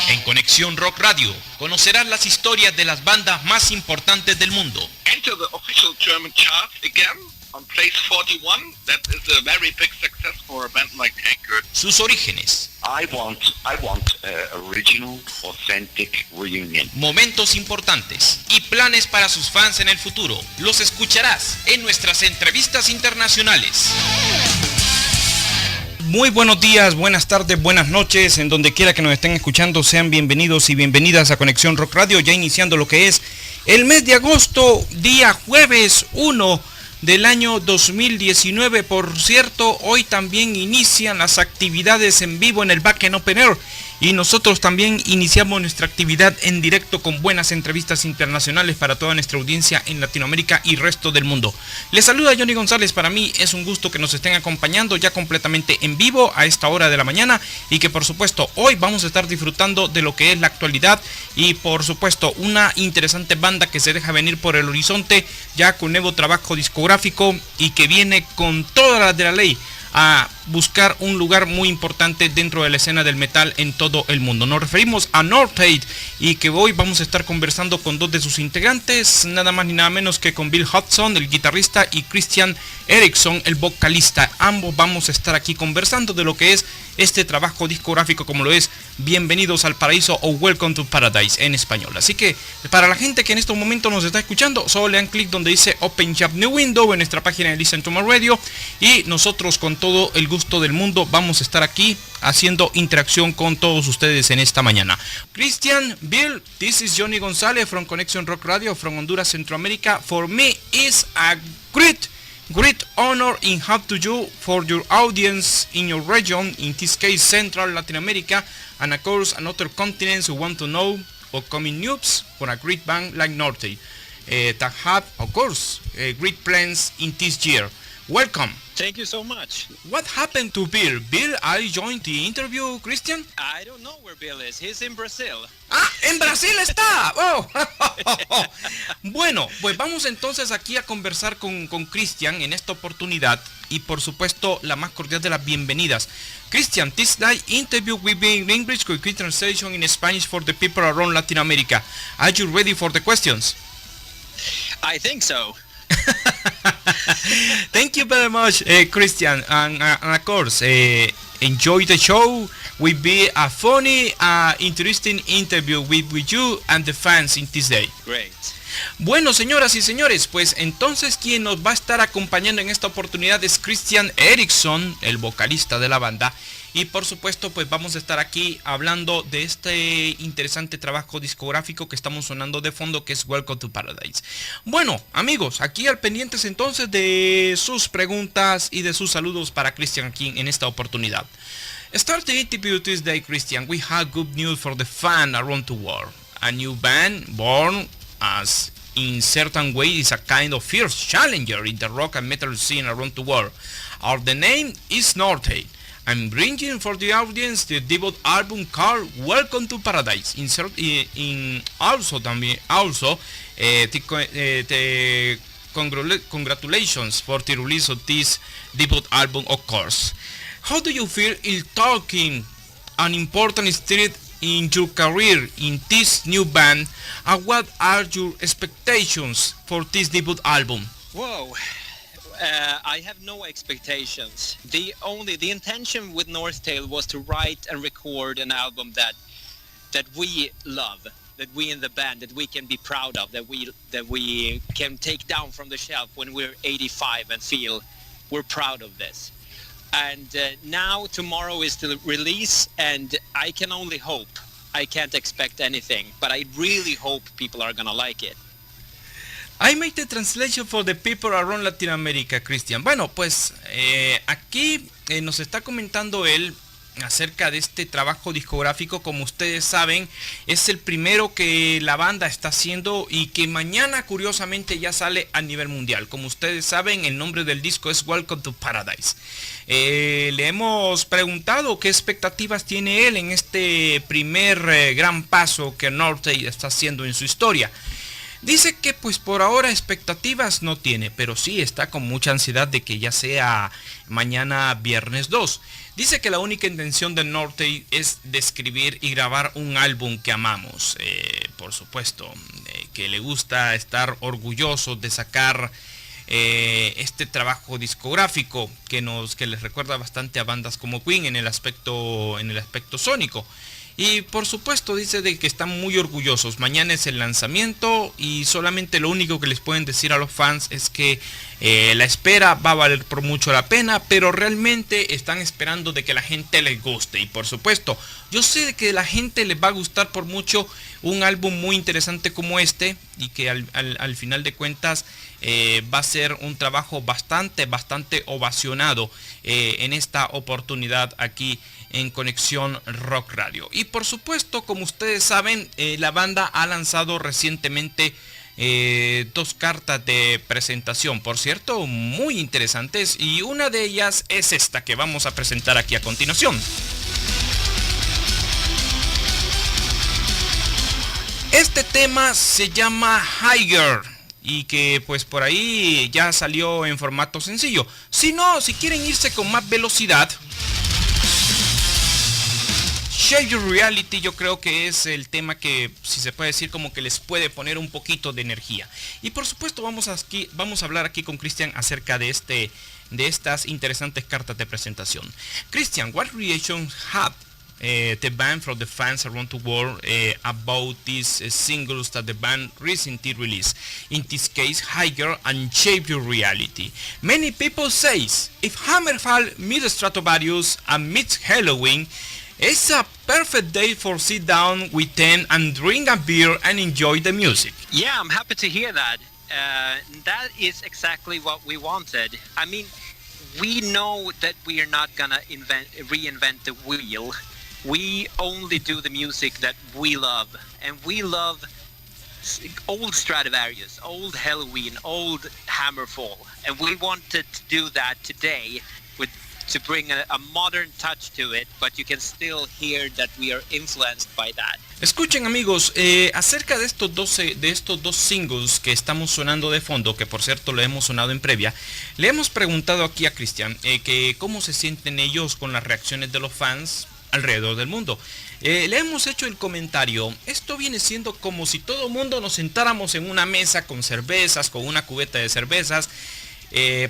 En Conexión Rock Radio conocerás las historias de las bandas más importantes del mundo. Enter the official German chart again on place 41. That is a very big success for a band like Taker. Sus orígenes. I want original, authentic reunion. Momentos importantes y planes para sus fans en el futuro. Los escucharás en nuestras entrevistas internacionales. Muy buenos días, buenas tardes, buenas noches, en donde quiera que nos estén escuchando, sean bienvenidos y bienvenidas a Conexión Rock Radio, ya iniciando lo que es el mes de agosto, día jueves 1 del año 2019. Por cierto, hoy también inician las actividades en vivo en el Back and Open Air y nosotros también iniciamos nuestra actividad en directo con buenas entrevistas internacionales para toda nuestra audiencia en Latinoamérica y resto del mundo. Les saluda Johnny González. Para mí es un gusto que nos estén acompañando ya completamente en vivo a esta hora de la mañana y que por supuesto hoy vamos a estar disfrutando de lo que es la actualidad y por supuesto una interesante banda que se deja venir por el horizonte ya con nuevo trabajo discográfico y que viene con toda la de la ley a buscar un lugar muy importante dentro de la escena del metal en todo el mundo. Nos referimos a Northtale y que hoy vamos a estar conversando con dos de sus integrantes, nada más ni nada menos que con Bill Hudson, el guitarrista, y Christian Eriksson, el vocalista. Ambos vamos a estar aquí conversando de lo que es este trabajo discográfico, como lo es Bienvenidos al Paraíso o Welcome to Paradise en español. Así que para la gente que en estos momentos nos está escuchando, solo le dan clic donde dice Open Tab New Window en nuestra página de Listen to My Radio y nosotros con todo el gusto del mundo vamos a estar aquí haciendo interacción con todos ustedes en esta mañana. Christian, Bill, this is Johnny González from Conexion Rock Radio from Honduras, Centroamérica. For me is a great honor in have to you for your audience in your region, in this case Central Latin America, and of course and other continents who want to know upcoming news for a great band like Northtale that have, of course, great plans in this year. Welcome. Thank you so much. What happened to Bill? Bill, are you joined the interview, Christian? I don't know where Bill is. He's in Brazil. ¡Ah! ¡En Brasil está! Oh. Bueno, pues vamos entonces aquí a conversar con Christian en esta oportunidad y por supuesto la más cordial de las bienvenidas. Christian, this night interview will be in English with translation in Spanish for the people around Latin America. Are you ready for the questions? I think so. Thank you very much, Christian, and of course, enjoy the show. Will be a funny, interesting interview with you and the fans in this day. Great. Bueno, señoras y señores, pues entonces quien nos va a estar acompañando en esta oportunidad es Christian Eriksson, el vocalista de la banda. Y por supuesto, pues vamos a estar aquí hablando de este interesante trabajo discográfico que estamos sonando de fondo, que es Welcome to Paradise. Bueno, amigos, aquí al pendientes entonces de sus preguntas y de sus saludos para Christian aquí en esta oportunidad. Start the interview this day, Christian. We have good news for the fan around the world. A new band born as in certain way is a kind of fierce challenger in the rock and metal scene around the world. Our the name is Northtale. I'm bringing for the audience the debut album called Welcome to Paradise. Congratulations for the release of this debut album, of course. How do you feel in talking an important step in your career in this new band, and what are your expectations for this debut album? Whoa. I have no expectations. The intention with Northtale was to write and record an album that we love, that we in the band, that we can be proud of, that we can take down from the shelf when we're 85 and feel we're proud of this. And now tomorrow is the release, and I can only hope. I can't expect anything, but I really hope people are gonna like it. I made the translation for the people around Latin America, Christian. Bueno, pues aquí nos está comentando él acerca de este trabajo discográfico. Como ustedes saben, es el primero que la banda está haciendo y que mañana curiosamente ya sale a nivel mundial. Como ustedes saben, el nombre del disco es Welcome to Paradise. Le hemos preguntado qué expectativas tiene él en este primer gran paso que Northtale está haciendo en su historia. Dice que pues por ahora expectativas no tiene, pero sí está con mucha ansiedad de que ya sea mañana viernes 2. Dice que la única intención de Northtale es de escribir y grabar un álbum que amamos. Por supuesto, que le gusta estar orgulloso de sacar este trabajo discográfico que les recuerda bastante a bandas como Queen en el aspecto sónico. Y por supuesto dice de que están muy orgullosos. Mañana es el lanzamiento y solamente lo único que les pueden decir a los fans es que la espera va a valer por mucho la pena, pero realmente están esperando de que la gente les guste. Y por supuesto, yo sé de que la gente les va a gustar por mucho un álbum muy interesante como este, y que al final de cuentas va a ser un trabajo bastante ovacionado en esta oportunidad aquí en Conexión Rock Radio. Y por supuesto, como ustedes saben, la banda ha lanzado recientemente 2 cartas de presentación, por cierto, muy interesantes, y una de ellas es esta que vamos a presentar aquí a continuación. Este tema se llama Higher, y que pues por ahí ya salió en formato sencillo. Si quieren irse con más velocidad, Shape Your Reality yo creo que es el tema que, si se puede decir, como que les puede poner un poquito de energía. Y por supuesto vamos a hablar aquí con Christian acerca de estas interesantes cartas de presentación. Christian, what reaction have the band from the fans around the world about these singles that the band recently released? In this case, Higher and Shape Your Reality. Many people say if Hammerfall meets Stratovarius and meets Halloween, it's a perfect day for sit down with them and drink a beer and enjoy the music. Yeah, I'm happy to hear that. That is exactly what we wanted. I mean, we know that we are not gonna reinvent the wheel. We only do the music that we love, and we love old Stradivarius, old Halloween, old Hammerfall, and we wanted to do that today to bring a modern touch to it, but you can still hear that we are influenced by that. Escuchen amigos, acerca de estos dos singles que estamos sonando de fondo, que por cierto lo hemos sonado en previa, le hemos preguntado aquí a Christian que cómo se sienten ellos con las reacciones de los fans alrededor del mundo. Le hemos hecho el comentario: esto viene siendo como si todo el mundo nos sentáramos en una mesa con cervezas, con una cubeta de cervezas.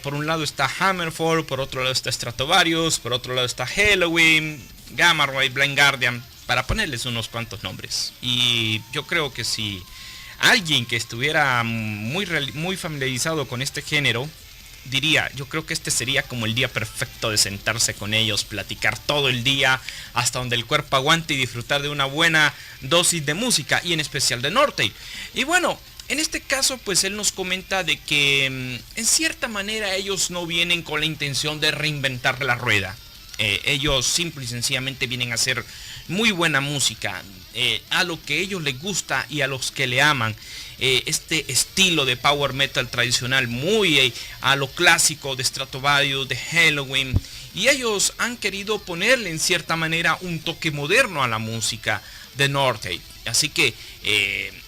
Por un lado está Hammerfall, por otro lado está Stratovarius, por otro lado está Halloween, Gamma Ray, Blind Guardian, para ponerles unos cuantos nombres. Y yo creo que si alguien que estuviera muy familiarizado con este género diría, yo creo que este sería como el día perfecto de sentarse con ellos, platicar todo el día hasta donde el cuerpo aguante y disfrutar de una buena dosis de música, y en especial de Northtale. Y bueno, en este caso pues él nos comenta de que en cierta manera ellos no vienen con la intención de reinventar la rueda. Ellos simple y sencillamente vienen a hacer muy buena música, a lo que ellos les gusta y a los que le aman. Este estilo de power metal tradicional, muy a lo clásico de Stratovarius, de Halloween, y ellos han querido ponerle en cierta manera un toque moderno a la música de Northtale. Así que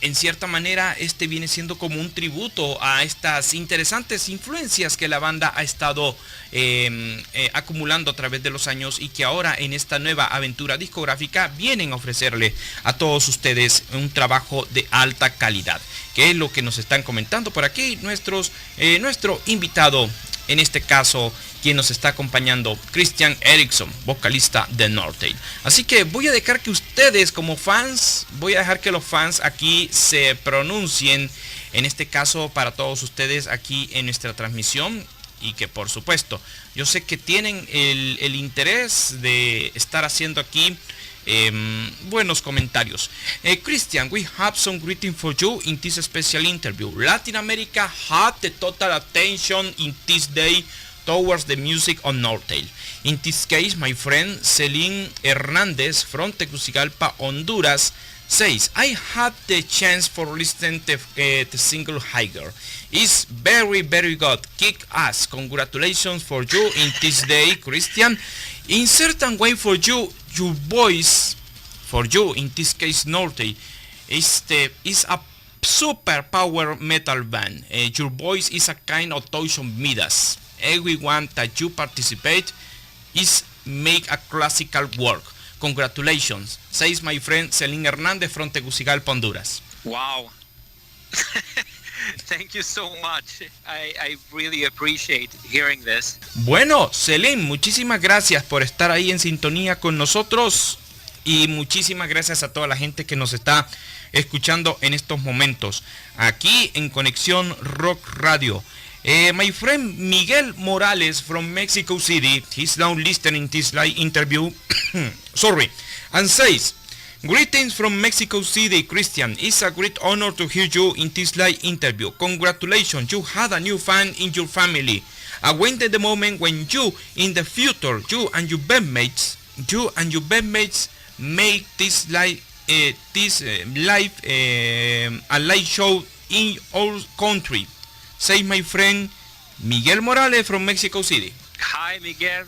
en cierta manera este viene siendo como un tributo a estas interesantes influencias que la banda ha estado acumulando a través de los años, y que ahora en esta nueva aventura discográfica vienen a ofrecerle a todos ustedes un trabajo de alta calidad, que es lo que nos están comentando por aquí nuestro invitado, en este caso quien nos está acompañando, Christian Eriksson, vocalista de Northtale. Así que voy a dejar que ustedes como fans, voy a dejar que los fans aquí se pronuncien, en este caso para todos ustedes aquí en nuestra transmisión, y que por supuesto yo sé que tienen el interés de estar haciendo aquí buenos comentarios. Christian, we have some greeting for you in this special interview. Latin America had the total attention in this day towards the music on Northtale. In this case, my friend Celine Hernandez from Tegucigalpa, Honduras, says, I had the chance for listening to the single Higher. It's very, very good. Kick ass. Congratulations for you in this day, Christian. In certain way for you, your voice, for you, in this case, Northtale, is a super power metal band. Your voice is a kind of touch of Midas. Everyone that you participate is make a classical work. Congratulations, says my friend Celine Hernández from Tegucigalpa, Honduras. Wow. Thank you so much. I really appreciate hearing this. Bueno, Celine, muchísimas gracias por estar ahí en sintonía con nosotros y muchísimas gracias a toda la gente que nos está escuchando en estos momentos aquí en Conexión Rock Radio. My friend Miguel Morales from Mexico City, he's now listening this live interview, and says, greetings from Mexico City, Christian. It's a great honor to hear you in this live interview. Congratulations, you had a new fan in your family. Awaited the moment when you, in the future, you and your bandmates make this live, a live show in our country. Say my friend Miguel Morales from Mexico City. Hi, Miguel.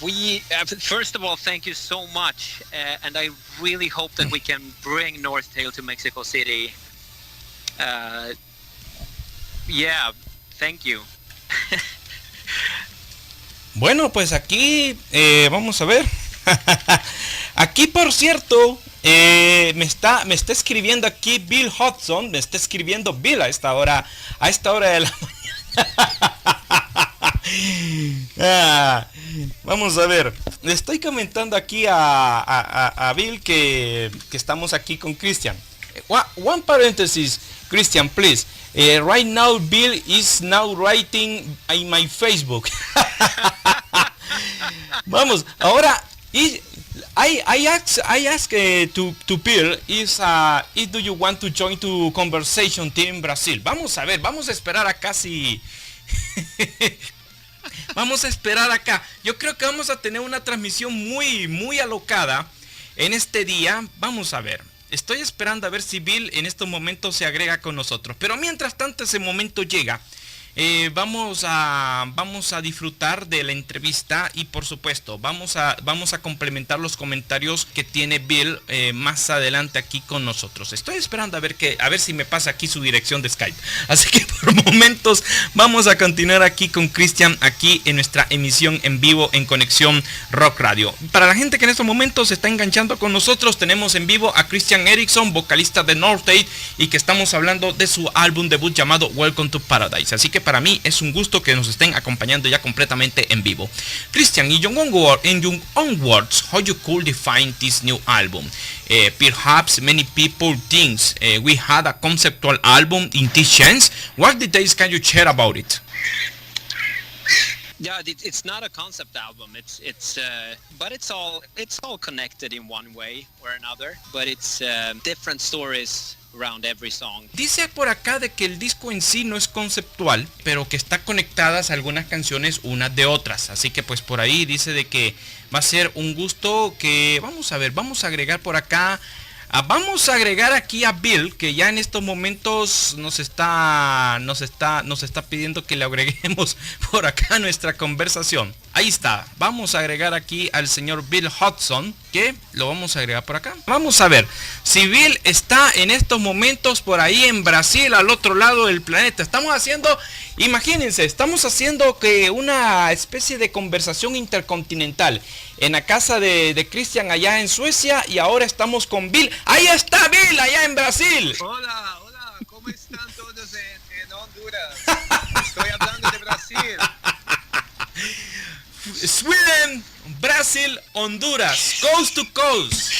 We first of all, thank you so much, and I really hope that we can bring Northtale to Mexico City. Yeah, thank you. Bueno, pues aquí vamos a ver. Aquí, por cierto, me está escribiendo aquí Bill Hudson, me está escribiendo Bill a esta hora de la mañana. Vamos a ver, le estoy comentando aquí a Bill que estamos aquí con Christian. One parenthesis, Christian, please. Right now, Bill is now writing in my Facebook. Vamos, ahora, I ask to Bill if do you want to join to conversation team in Brazil. Vamos a ver, vamos a esperar acá si vamos a esperar acá. Yo creo que vamos a tener una transmisión muy alocada en este día. Vamos a ver. Estoy esperando a ver si Bill en estos momentos se agrega con nosotros. Pero mientras tanto ese momento llega. Vamos a disfrutar de la entrevista y por supuesto vamos a complementar los comentarios que tiene Bill más adelante aquí con nosotros. Estoy esperando a ver si me pasa aquí su dirección de Skype. Así que por momentos vamos a continuar aquí con Christian aquí en nuestra emisión en vivo en Conexión Rock Radio. Para la gente que en estos momentos se está enganchando con nosotros, tenemos en vivo a Christian Eriksson, vocalista de Northtale, y que estamos hablando de su álbum debut llamado Welcome to Paradise. Así que para mí es un gusto que nos estén acompañando ya completamente en vivo. Christian, in your own words, how you could define this new album? Perhaps many people think we had a conceptual album in this chance. What details can you share about it? Yeah, it's not a concept album. But it's all connected in one way or another. But it's different stories around every song. Dice por acá de que el disco en sí no es conceptual, pero que está conectadas algunas canciones unas de otras. Así que pues por ahí dice de que va a ser un gusto que vamos a ver, vamos a agregar por acá. Vamos a agregar aquí a Bill, que ya en estos momentos nos está pidiendo que le agreguemos por acá nuestra conversación. Ahí está, vamos a agregar aquí al señor Bill Hudson, que lo vamos a agregar por acá. Vamos a ver si Bill está en estos momentos por ahí en Brasil, al otro lado del planeta. Imagínense, estamos haciendo que una especie de conversación intercontinental en la casa de Christian allá en Suecia, y ahora estamos con Bill. Ahí está Bill, allá en Brasil. Hola, ¿cómo están todos en Honduras? Estoy hablando de Brasil. Sweden, Brasil, Honduras, coast to coast.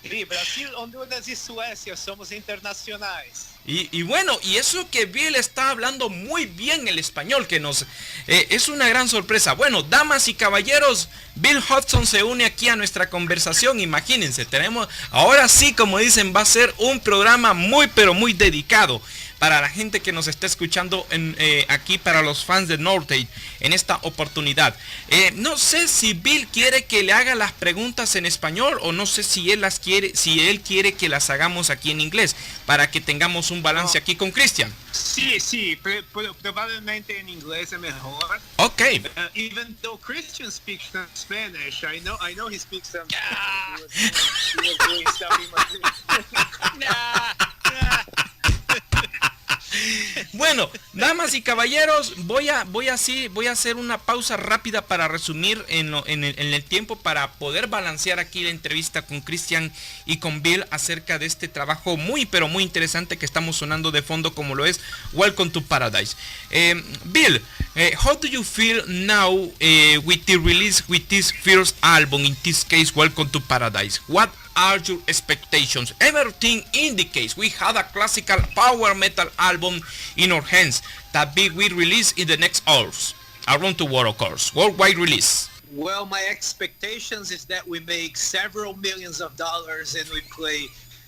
Sí, Brasil, Honduras y Suecia somos internacionales. Y bueno, y eso que Bill está hablando muy bien el español, que nos es una gran sorpresa. Bueno, damas y caballeros, Bill Hudson se une aquí a nuestra conversación. Imagínense, tenemos, ahora sí, como dicen, va a ser un programa muy pero muy dedicado. para la gente que nos está escuchando aquí, para los fans de Northtale en esta oportunidad. No sé si Bill quiere que le haga las preguntas en español o no sé si él quiere que las hagamos aquí en inglés para que tengamos un balance aquí con Christian. Sí, probablemente en inglés es mejor. Okay. Even though Christian speaks some Spanish, I know he speaks some. Bueno, damas y caballeros, voy a hacer una pausa rápida para resumir en el tiempo para poder balancear aquí la entrevista con Christian y con Bill acerca de este trabajo muy pero muy interesante que estamos sonando de fondo, como lo es Welcome to Paradise. Bill, how do you feel now with the release with this first album, in this case Welcome to Paradise? What are your expectations? Everything indicates we had a classical power metal album in our hands that will release in the next hours around the world, of course, worldwide release. Well, my expectations is that we make several millions of dollars and we play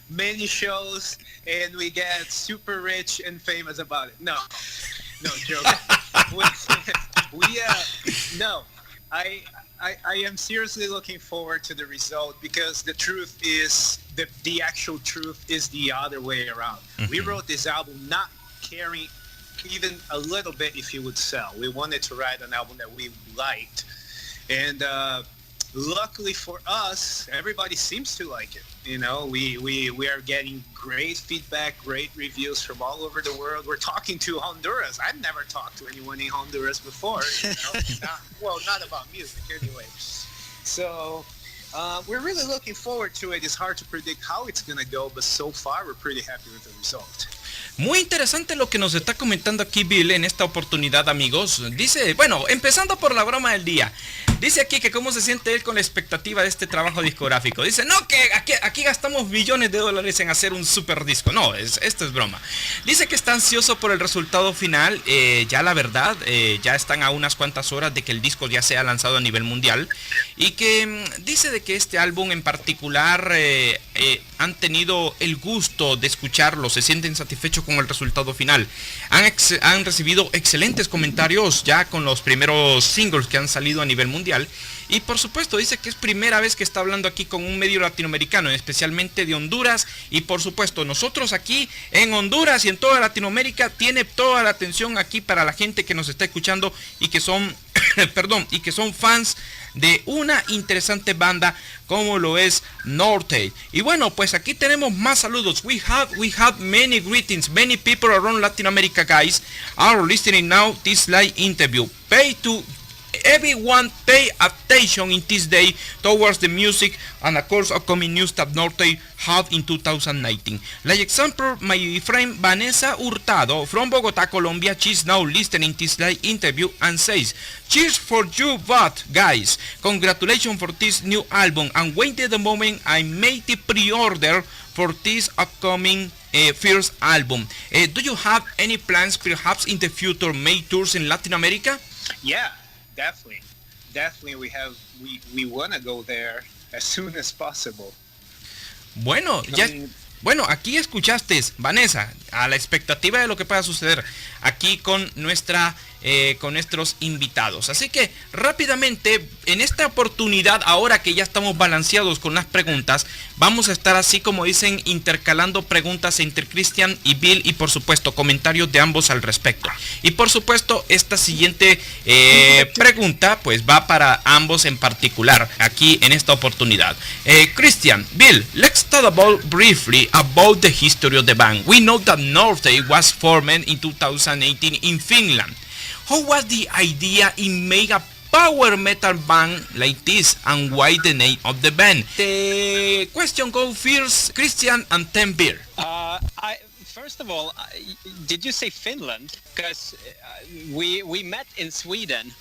many shows and we get super rich and famous about it. No joke. I am seriously looking forward to the result because the truth is the actual truth is the other way around. Mm-hmm. We wrote this album not caring even a little bit if it would sell. We wanted to write an album that we liked, and luckily for us, everybody seems to like it. You know, we are getting great feedback, great reviews from all over the world. We're talking to Honduras. I've never talked to anyone in Honduras before. You know? Not about music anyway. So we're really looking forward to it. It's hard to predict how it's going to go, but so far we're pretty happy with the result. Muy interesante lo que nos está comentando aquí Bill en esta oportunidad, amigos. Dice, bueno, empezando por la broma del día. Dice aquí que cómo se siente él con la expectativa de este trabajo discográfico. Dice, no, que aquí gastamos millones de dólares en hacer un super disco. No, esto es broma. Dice que está ansioso por el resultado final. Ya la verdad, ya están a unas cuantas horas de que el disco ya sea lanzado a nivel mundial. Y que dice de que este álbum en particular han tenido el gusto de escucharlo. Se sienten satisfechos con el resultado final. Han recibido excelentes comentarios ya con los primeros singles que han salido a nivel mundial. Y por supuesto dice que es primera vez que está hablando aquí con un medio latinoamericano, especialmente de Honduras. Y por supuesto nosotros aquí en Honduras y en toda Latinoamérica tiene toda la atención aquí para la gente que nos está escuchando y que son y que son fans de una interesante banda como lo es Northtale. Y bueno, pues aquí tenemos más saludos. We have many greetings. Many people around Latin America, guys, are listening now this live interview. Everyone pay attention in this day towards the music and of course upcoming news that Northtale have in 2019. Like example, my friend Vanessa Hurtado from Bogota, Colombia, she's now listening this live interview and says, cheers for you both, guys. Congratulations for this new album and waited the moment I made the pre-order for this upcoming first album. Do you have any plans perhaps in the future make tours in Latin America? Yeah. Definitely we want to go there as soon as possible. Bueno, bueno, aquí escuchaste, Vanessa, a la expectativa de lo que pueda suceder aquí con nuestros invitados. Así que rápidamente, en esta oportunidad, ahora que ya estamos balanceados con las preguntas, vamos a estar así como dicen, intercalando preguntas entre Christian y Bill y por supuesto comentarios de ambos al respecto. Y por supuesto esta siguiente pregunta pues va para ambos en particular aquí en esta oportunidad. Christian, Bill, let's talk briefly about the history of the band. We know that Northtale was formed in 2018 in Finland. How was the idea in making a power metal band like this, and why the name of the band? The question goes first, Christian, and then Bill. First of all, did you say Finland? Because we met in Sweden.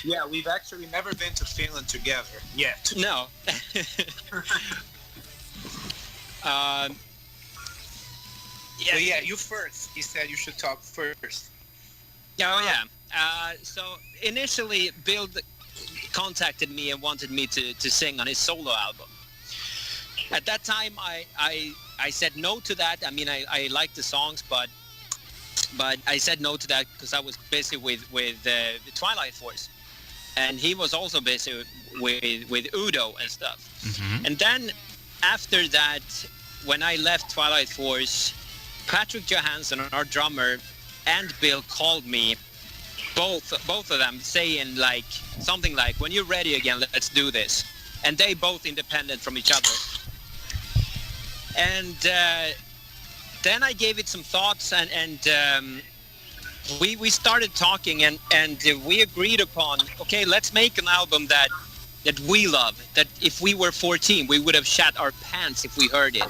Yeah, we've actually never been to Finland together yet. No. So yeah, you first. He said you should talk first. Oh yeah. So initially, Bill contacted me and wanted me to sing on his solo album. At that time, I I said no to that. I mean, I liked the songs, but I said no to that because I was busy with the Twilight Force, and he was also busy with Udo and stuff. Mm-hmm. And then after that, when I left Twilight Force, Patrick Johansson, our drummer, and Bill called me, both of them, saying like something like, "When you're ready again, let's do this." And they both independent from each other. And then I gave it some thoughts, and we started talking, and we agreed upon, okay, let's make an album that we love. That if we were 14, we would have shat our pants if we heard it.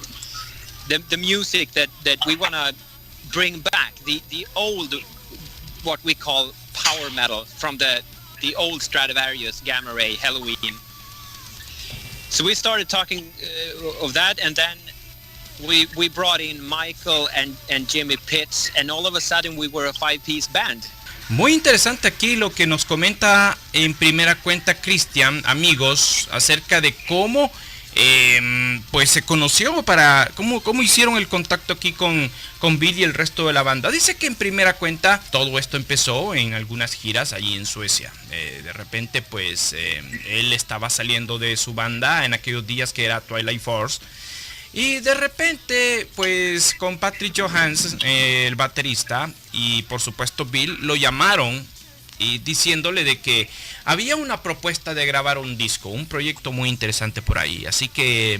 The music that we want to bring back, the old, what we call power metal from the old Stradivarius, Gamma Ray, Halloween. So we started talking of that, and then we brought in Michael and Jimmy Pitts, and all of a sudden we were a 5-piece band. Muy interesante aquí lo que nos comenta en primera cuenta Christian, amigos, acerca de cómo pues se conoció, cómo hicieron el contacto aquí con Bill y el resto de la banda. Dice que en primera cuenta todo esto empezó en algunas giras allí en Suecia. De repente pues él estaba saliendo de su banda en aquellos días que era Twilight Force. Y de repente, pues con Patrick Johansson, el baterista, y por supuesto Bill, lo llamaron y diciéndole de que había una propuesta de grabar un disco, un proyecto muy interesante por ahí. Así que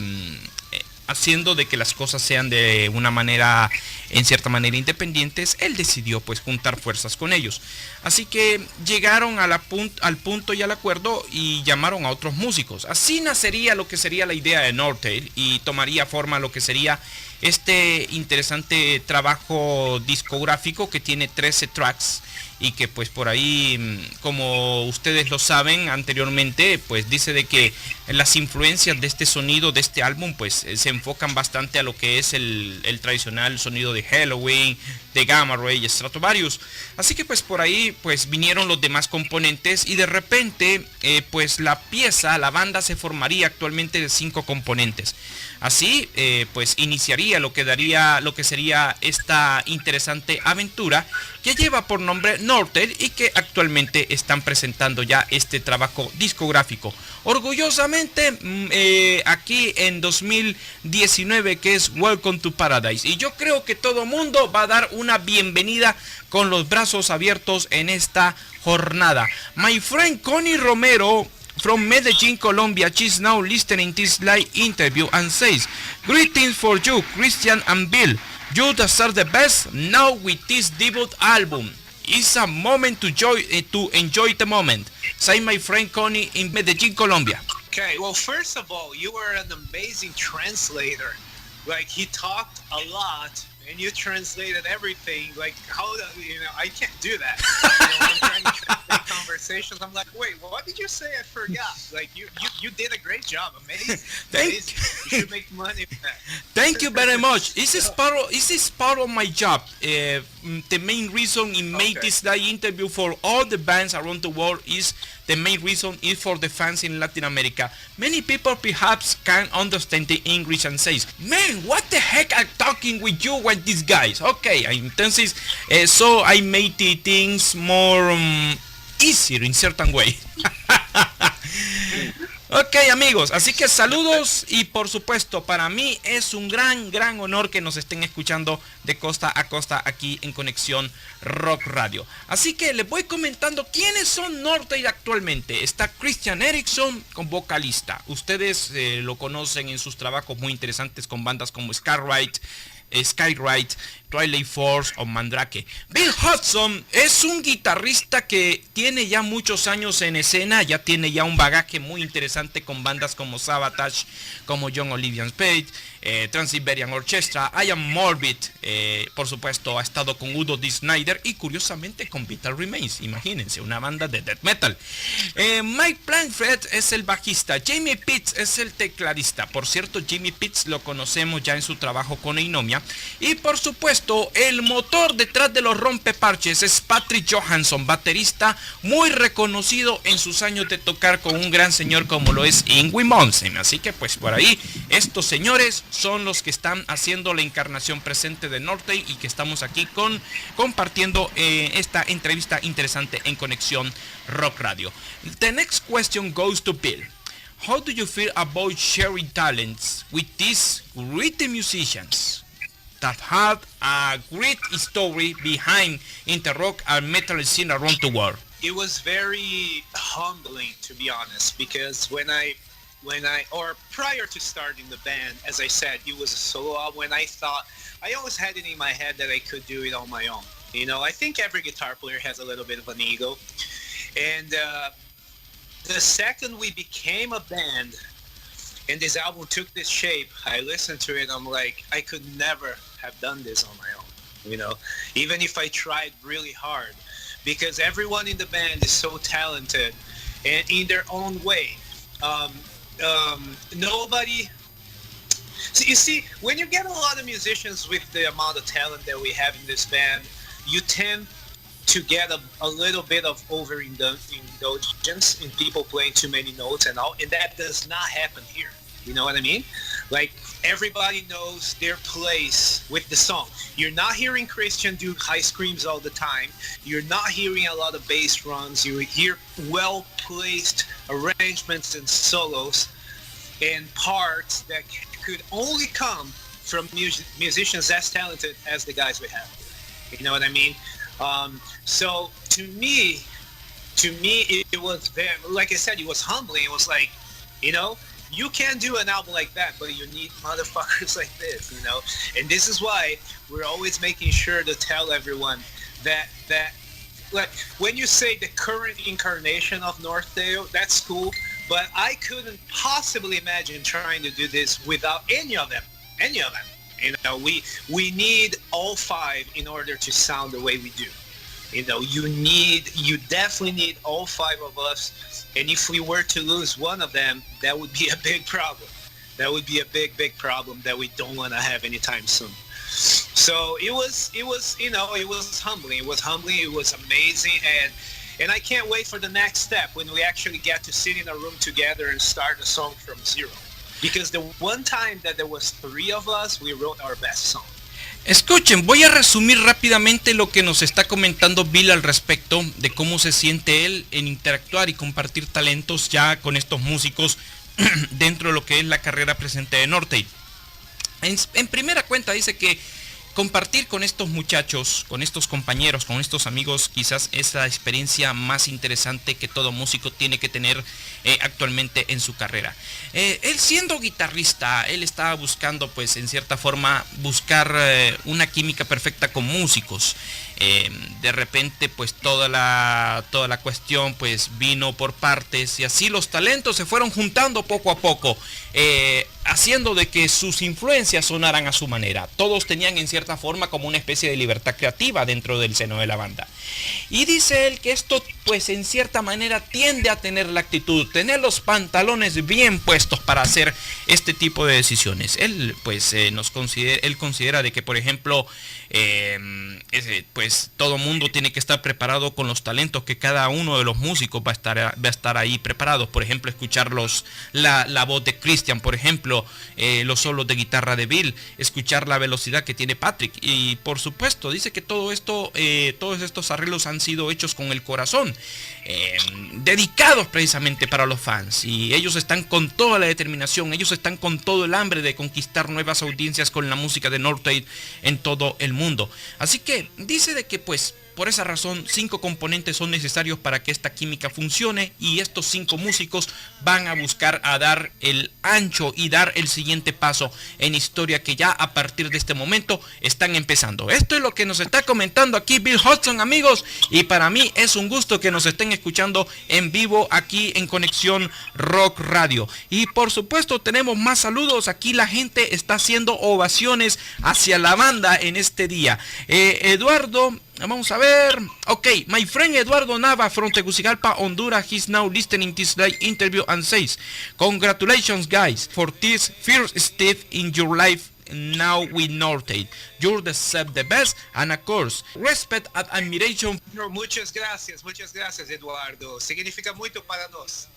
haciendo de que las cosas sean de una manera, en cierta manera, independientes, él decidió pues juntar fuerzas con ellos. Así que llegaron al punto y al acuerdo y llamaron a otros músicos. Así nacería lo que sería la idea de Northtale y tomaría forma lo que sería este interesante trabajo discográfico que tiene 13 tracks y que pues por ahí, como ustedes lo saben anteriormente, pues dice de que las influencias de este sonido, de este álbum, pues se enfocan bastante a lo que es el tradicional sonido de Halloween, de Gamma Ray y Stratovarius. Así que pues por ahí pues vinieron los demás componentes y de repente pues la banda se formaría actualmente de 5 componentes. Así pues iniciaría lo que sería esta interesante aventura que lleva por nombre Northtale y que actualmente están presentando ya este trabajo discográfico. Orgullosamente aquí en 2019, que es Welcome to Paradise. Y yo creo que todo mundo va a dar una bienvenida con los brazos abiertos en esta jornada. My friend Connie Romero from Medellín, Colombia, she's now listening this live interview and says, "Greetings for you, Christian and Bill. You deserve the best now with this debut album. It's a moment to enjoy the moment." Say my friend Connie in Medellín, Colombia. Okay, well, first of all, you were an amazing translator. Like, he talked a lot, and you translated everything. Like, I can't do that. I'm trying to translate conversations. I'm like, wait, what did you say? I forgot. Like, you did a great job. Amazing. You should make money with that. Thank you very much. This is part of my job. The main reason in make this live interview for all the bands around the world is the main reason is for the fans in Latin America. Many people perhaps can't understand the English and says, "Man, what the heck are talking with you with these guys?" Okay, entonces so I made the things more easier in certain way. Ok, amigos, así que saludos y por supuesto para mí es un gran honor que nos estén escuchando de costa a costa aquí en Conexión Rock Radio. Así que les voy comentando quiénes son Northtale actualmente. Está Christian Eriksson como vocalista. Ustedes lo conocen en sus trabajos muy interesantes con bandas como Skyride, Twilight Force o Mandrake. Bill Hudson es un guitarrista que tiene ya muchos años en escena, ya tiene ya un bagaje muy interesante con bandas como Sabotage, como John Olivia's Page, Trans-Siberian Orchestra, I Am Morbid, por supuesto ha estado con Udo D. Snyder y curiosamente con Vital Remains, imagínense, una banda de death metal. Mike Planfred es el bajista, Jamie Pitts es el tecladista. Por cierto, Jamie Pitts lo conocemos ya en su trabajo con Einomia. España. Y por supuesto, el motor detrás de los rompeparches es Patrick Johansson, baterista muy reconocido en sus años de tocar con un gran señor como lo es Yngwie Malmsteen. Así que pues por ahí, estos señores son los que están haciendo la encarnación presente de Northtale y que estamos aquí compartiendo esta entrevista interesante en Conexión Rock Radio. The next question goes to Bill. How do you feel about sharing talents with these great musicians that have a great story behind in the rock and metal scene around the world? It was very humbling, to be honest, because when I prior to starting the band, as I said, it was a solo album, and I always had it in my head that I could do it on my own. You know, I think every guitar player has a little bit of an ego, and the second we became a band and this album took this shape, I listened to it, I'm like, I could never have done this on my own, you know, even if I tried really hard, because everyone in the band is so talented and in their own way. Nobody... So you see, when you get a lot of musicians with the amount of talent that we have in this band, you tend to get a little bit of overindulgence in people playing too many notes and all, and that does not happen here. You know what I mean? Like, everybody knows their place with the song. You're not hearing Christian do high screams all the time. You're not hearing a lot of bass runs. You hear well-placed arrangements and solos and parts that could only come from musicians as talented as the guys we have. You know what I mean? So to me, it was very, like I said, it was humbling. It was like, you know, you can't do an album like that, but you need motherfuckers like this, you know? And this is why we're always making sure to tell everyone that like, when you say the current incarnation of Northtale, that's cool, but I couldn't possibly imagine trying to do this without any of them. You know, we need all five in order to sound the way we do. You know, you definitely need all five of us. And if we were to lose one of them, that would be a big problem. That would be a big problem that we don't want to have anytime soon. So it was, you know, it was humbling. It was amazing. And I can't wait for the next step when we actually get to sit in a room together and start a song from zero. Because the one time that there was three of us, we wrote our best song. Escuchen, voy a resumir rápidamente lo que nos está comentando Bill al respecto de cómo se siente él en interactuar y compartir talentos ya con estos músicos dentro de lo que es la carrera presente de Northtale. En primera cuenta dice que compartir con estos muchachos, con estos compañeros, con estos amigos, quizás es la experiencia más interesante que todo músico tiene que tener actualmente en su carrera. Él siendo guitarrista, él estaba buscando, pues en cierta forma, buscar una química perfecta con músicos. De repente, pues toda la cuestión pues vino por partes y así los talentos se fueron juntando poco a poco, haciendo de que sus influencias sonaran a su manera. Todos tenían en cierta forma como una especie de libertad creativa dentro del seno de la banda. Y dice él que esto pues en cierta manera tiende a tener la actitud, tener los pantalones bien puestos para hacer este tipo de decisiones. Él pues él considera de que, por ejemplo, pues todo mundo tiene que estar preparado con los talentos que cada uno de los músicos va a estar ahí preparados. Por ejemplo, escuchar la voz de Christian, por ejemplo, los solos de guitarra de Bill, escuchar la velocidad que tiene Patrick. Y por supuesto dice que todo esto, todos estos arreglos han sido hechos con el corazón, dedicados precisamente para los fans, y ellos están con toda la determinación, ellos están con todo el hambre de conquistar nuevas audiencias con la música de Northtale en todo el mundo. Así que dice de que pues por esa razón 5 componentes son necesarios para que esta química funcione, y estos 5 músicos van a buscar a dar el ancho y dar el siguiente paso en historia que ya a partir de este momento están empezando. Esto es lo que nos está comentando aquí Bill Hudson, amigos, y para mí es un gusto que nos estén escuchando en vivo aquí en Conexión Rock Radio. Y por supuesto tenemos más saludos. Aquí la gente está haciendo ovaciones hacia la banda en este día. Eduardo, vamos a ver. Ok, my friend Eduardo Nava from Tegucigalpa, Honduras, he's now listening this live interview and says, congratulations guys for this first step in your life now with Northtale. You deserve the best, and of course, respect and admiration. Muchas gracias, Eduardo. Significa mucho para nós.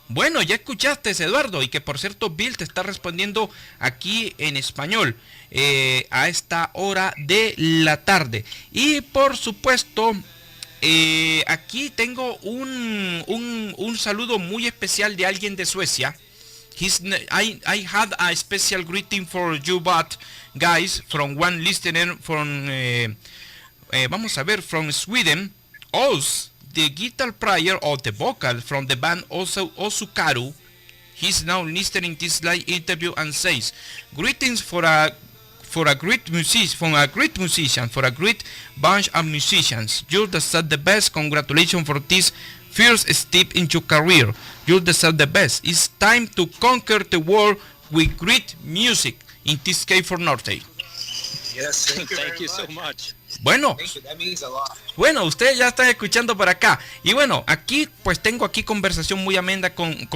Bueno, ya escuchaste, Eduardo, y que por cierto Bill te está respondiendo aquí en español a esta hora de la tarde. Y por supuesto, aquí tengo un saludo muy especial de alguien de Suecia. I had a special greeting for you, but guys, from one listener from vamos a ver, from Sweden. Oz, the guitar player of the vocal from the band Osukaru, he's now listening this live interview and says, greetings for a great musician, from a great musician, for a great bunch of musicians. You deserve the best. Congratulations for this first step in your career. You deserve the best. It's time to conquer the world with great music. In this case for Northtale. Yes, Thank you so much. Bueno, That means a lot. bueno, ustedes ya están escuchando por acá. Y bueno, aquí pues tengo aquí conversación muy amena con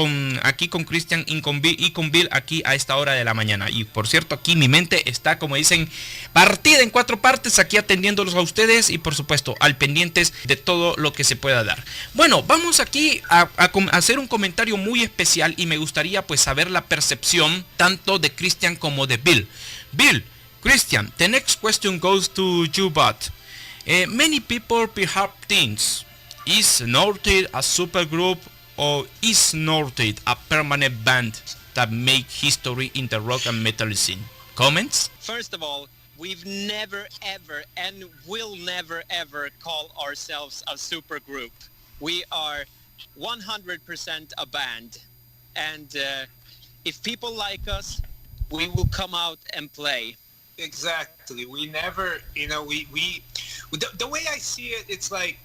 Christian y con Bill aquí a esta hora de la mañana. Y por cierto, aquí mi mente está, como dicen, partida en 4 partes, aquí atendiéndolos a ustedes y por supuesto al pendientes de todo lo que se pueda dar. Bueno, vamos aquí a hacer un comentario muy especial y me gustaría pues saber la percepción tanto de Christian como de Bill. Bill, Christian, the next question goes to you, but many people perhaps think, is Northtale a supergroup or is Northtale a permanent band that make history in the rock and metal scene? Comments? First of all, we've never ever and will never ever call ourselves a supergroup. We are 100% a band, and if people like us, we will come out and play. Exactly. We never, we the way I see it, it's like,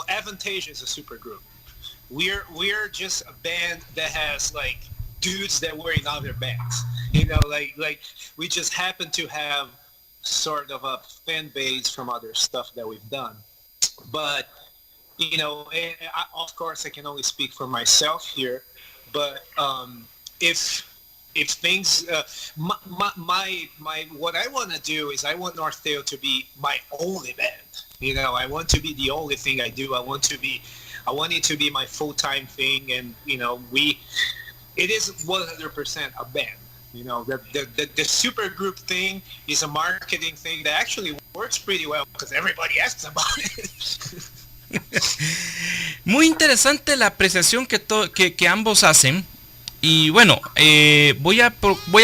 Avantage is a super group. We're just a band that has like dudes that were in other bands. Like we just happen to have sort of a fan base from other stuff that we've done. But of course I can only speak for myself here. But if things, my what I want to do is I want Northtale to be my only band. I want to be the only thing I do. I want it to be my full-time thing, and it is 100% a band. The super group thing is a marketing thing that actually works pretty well because everybody asks about it. Muy interesante la apreciación que ambos hacen. Y bueno, voy a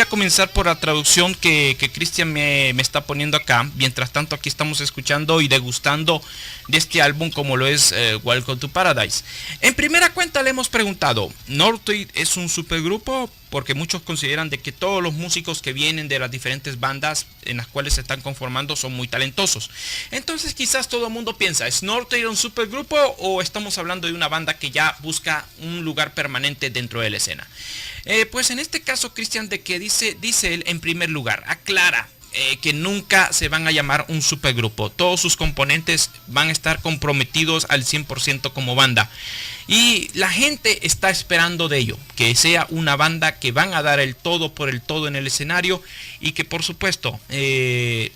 comenzar por la traducción que Christian me está poniendo acá. Mientras tanto, aquí estamos escuchando y degustando de este álbum como lo es Welcome to Paradise. En primera cuenta le hemos preguntado, ¿Northtale es un supergrupo? Porque muchos consideran de que todos los músicos que vienen de las diferentes bandas en las cuales se están conformando son muy talentosos. Entonces quizás todo el mundo piensa, ¿es Northtale un supergrupo o estamos hablando de una banda que ya busca un lugar permanente dentro de la escena? Pues en este caso, Christian, de que dice él, en primer lugar, aclara que nunca se van a llamar un supergrupo. Todos sus componentes van a estar comprometidos al 100% como banda. Y la gente está esperando de ello, que sea una banda que van a dar el todo por el todo en el escenario y que por supuesto,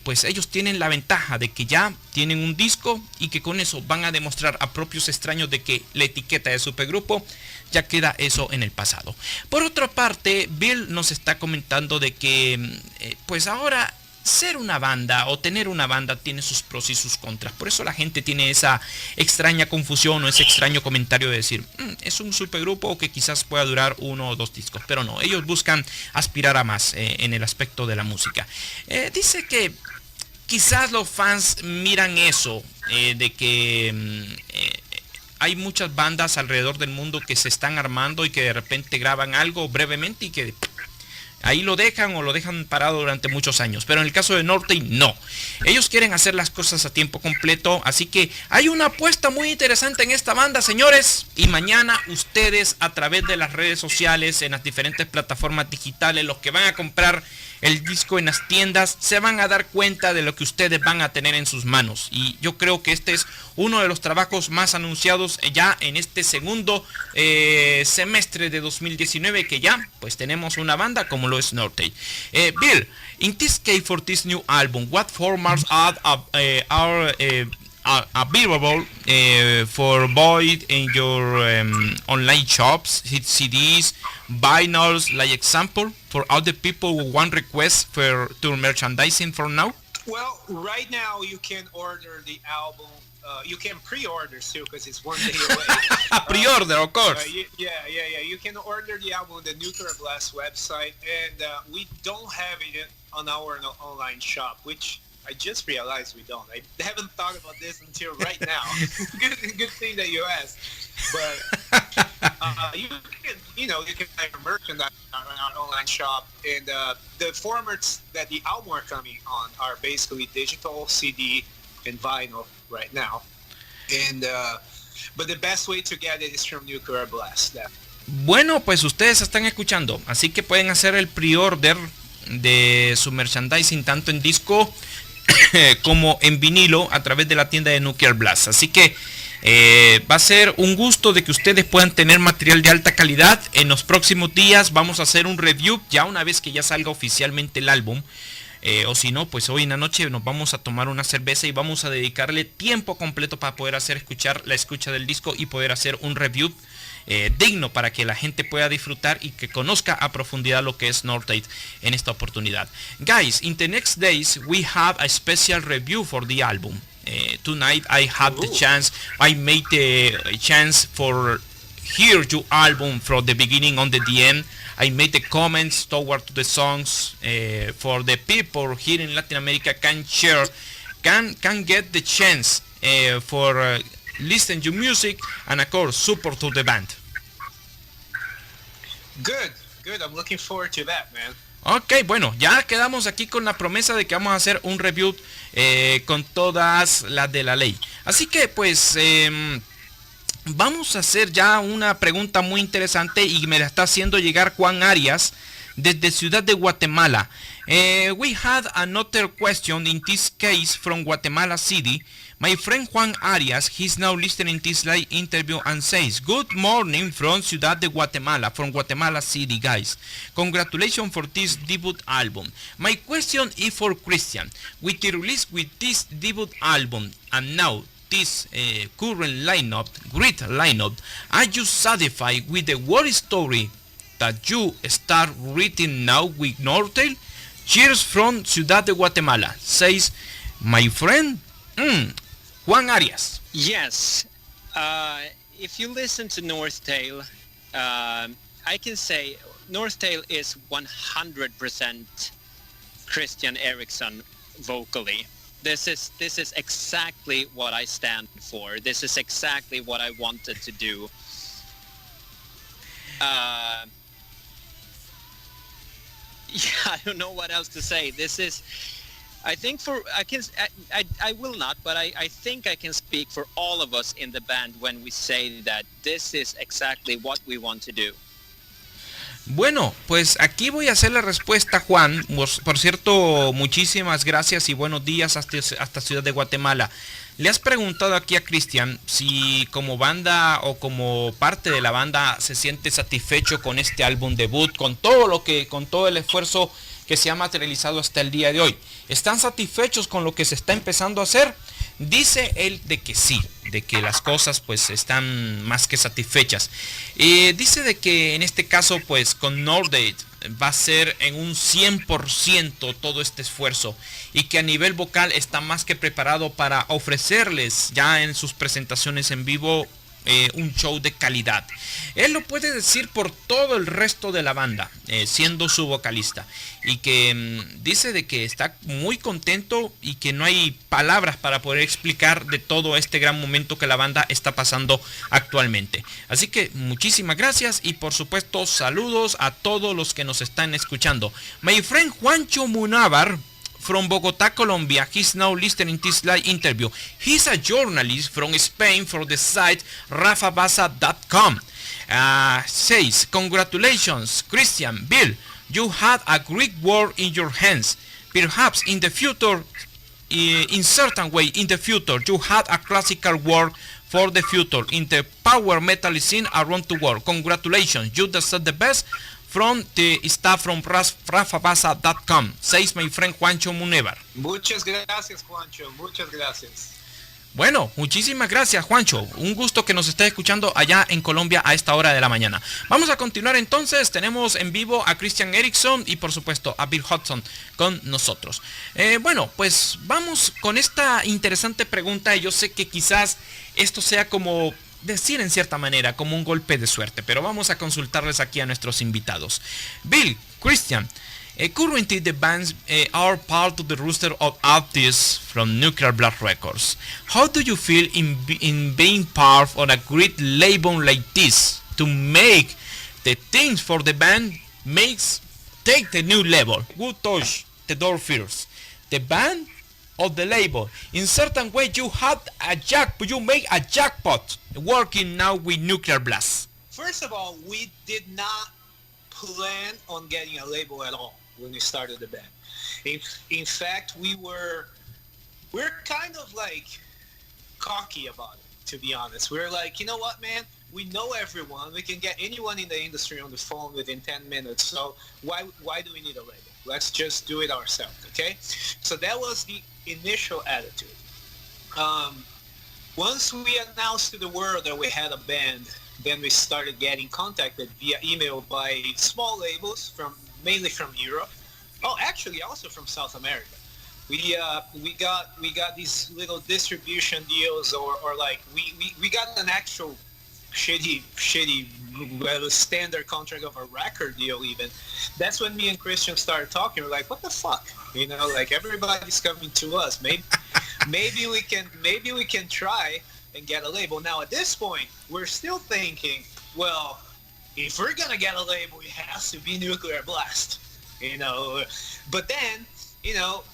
pues ellos tienen la ventaja de que ya tienen un disco y que con eso van a demostrar a propios extraños de que la etiqueta de supergrupo ya queda eso en el pasado. Por otra parte, Bill nos está comentando de que pues ahora ser una banda o tener una banda tiene sus pros y sus contras. Por eso la gente tiene esa extraña confusión o ese extraño comentario de decir, es un supergrupo que quizás pueda durar 1 o 2 discos. Pero no, ellos buscan aspirar a más en el aspecto de la música. Dice que quizás los fans miran eso, de que hay muchas bandas alrededor del mundo que se están armando y que de repente graban algo brevemente y que ahí lo dejan o lo dejan parado durante muchos años. Pero en el caso de Northtale, no. Ellos quieren hacer las cosas a tiempo completo. Así que hay una apuesta muy interesante en esta banda, señores. Y mañana ustedes, a través de las redes sociales, en las diferentes plataformas digitales, los que van a comprar el disco en las tiendas, se van a dar cuenta de lo que ustedes van a tener en sus manos. Y yo creo que este es uno de los trabajos más anunciados ya en este segundo semestre de 2019, que ya pues tenemos una banda como lo solo es Northtale. Bill, in this case for this new album, what formats are available for buy in your online shops, CDs, vinyls, like example, for all the people who want requests for to merchandising for now? Well, right now you can order the album. You can pre-order too, because it's 1 day away. Pre-order, of course. Yeah. You can order the album on the Nuclear Blast website, and we don't have it on our online shop, which I just realized we don't. I haven't thought about this until right now. Good thing that you asked. But you can buy merchandise on our online shop, and the formats that the album are coming on are basically digital, CD, and vinyl right now. And but the best way to get it is from Nuclear Blast. Bueno, pues ustedes están escuchando, así que pueden hacer el pre-order de su merchandising tanto en disco como en vinilo a través de la tienda de Nuclear Blast. Así que va a ser un gusto de que ustedes puedan tener material de alta calidad. En los próximos días vamos a hacer un review ya una vez que ya salga oficialmente el álbum. O si no, pues hoy en la noche nos vamos a tomar una cerveza y vamos a dedicarle tiempo completo para poder hacer la escucha del disco y poder hacer un review digno para que la gente pueda disfrutar y que conozca a profundidad lo que es Northtale en esta oportunidad. Guys, in the next days we have a special review for the album. Tonight I have the chance, I made a chance for hear your album from the beginning on the end. I made the comments toward the songs for the people here in Latin America can share, can get the chance for listen to music and of course support to the band. Good. I'm looking forward to that, man. Ok, bueno, ya quedamos aquí con la promesa de que vamos a hacer un review con todas las de la ley. Así que pues vamos a hacer ya una pregunta muy interesante y me la está haciendo llegar Juan Arias desde Ciudad de Guatemala. We had another question in this case from Guatemala City. My friend Juan Arias, he's now listening this live interview and says, good morning from Ciudad de Guatemala, from Guatemala City, guys. Congratulations for this debut album. My question is for Christian. With the release with this debut album and now this current lineup, great lineup, are you satisfied with the world story that you start reading now with Northtale? Cheers from Ciudad de Guatemala, says my friend Juan Arias. Yes, if you listen to Northtale, I can say Northtale is 100% Christian Eriksson vocally. This is exactly what I stand for. This is exactly what I wanted to do. Yeah, I don't know what else to say. This is, I think I will not, but I think I can speak for all of us in the band when we say that this is exactly what we want to do. Bueno, pues aquí voy a hacer la respuesta, Juan. Por cierto, muchísimas gracias y buenos días hasta Ciudad de Guatemala. Le has preguntado aquí a Christian si como banda o como parte de la banda se siente satisfecho con este álbum debut, con todo el esfuerzo que se ha materializado hasta el día de hoy. ¿Están satisfechos con lo que se está empezando a hacer? Dice él de que sí, de que las cosas pues están más que satisfechas. Dice de que en este caso pues con Northtale va a ser en un 100% todo este esfuerzo y que a nivel vocal está más que preparado para ofrecerles ya en sus presentaciones en vivo un show de calidad. Él lo puede decir por todo el resto de la banda, siendo su vocalista, y que dice de que está muy contento y que no hay palabras para poder explicar de todo este gran momento que la banda está pasando actualmente. Así que muchísimas gracias y por supuesto saludos a todos los que nos están escuchando. My friend Juancho Munávar from Bogotá, Colombia, he's now listening to this live interview. He's a journalist from Spain for the site rafabasa.com. Says, congratulations, Christian, Bill, you had a great work in your hands. Perhaps in the future, in certain way, in the future, you had a classical work for the future in the power metal scene around the world. Congratulations, you deserve the best from the staff from rafabasa.com, says my friend Juancho Munevar. Muchas gracias, Juancho. Muchas gracias. Bueno, muchísimas gracias, Juancho. Un gusto que nos esté escuchando allá en Colombia a esta hora de la mañana. Vamos a continuar entonces. Tenemos en vivo a Christian Eriksson y por supuesto a Bill Hudson con nosotros. Bueno, pues vamos con esta interesante pregunta. Y yo sé que quizás esto sea como decir en cierta manera, como un golpe de suerte. Pero vamos a consultarles aquí a nuestros invitados. Bill, Christian, currently the bands are part of the roster of artists from Nuclear Blast Records. How do you feel in being part of a great label like this to make the things for the band take the new level? Who touch the door first, the band or the label? In certain way you make a jackpot working now with Nuclear Blast. First of all, we did not plan on getting a label at all when we started the band. In fact, we're kind of like cocky about it, to be honest. We're like, you know what, man? We know everyone. We can get anyone in the industry on the phone within 10 minutes. So why do we need a label? Let's just do it ourselves, okay? So that was the initial attitude. Once we announced to the world that we had a band, then we started getting contacted via email by small labels mainly from Europe. Oh, actually also from South America. We got these little distribution deals or like we got an actual shitty standard contract of a record deal even. That's when me and Christian started talking. We're like, what the fuck? You know, like everybody's coming to us. Maybe we can try and get a label. Now at this point, we're still thinking, well, if we're gonna get a label, it has to be Nuclear Blast, you know. But then, you know,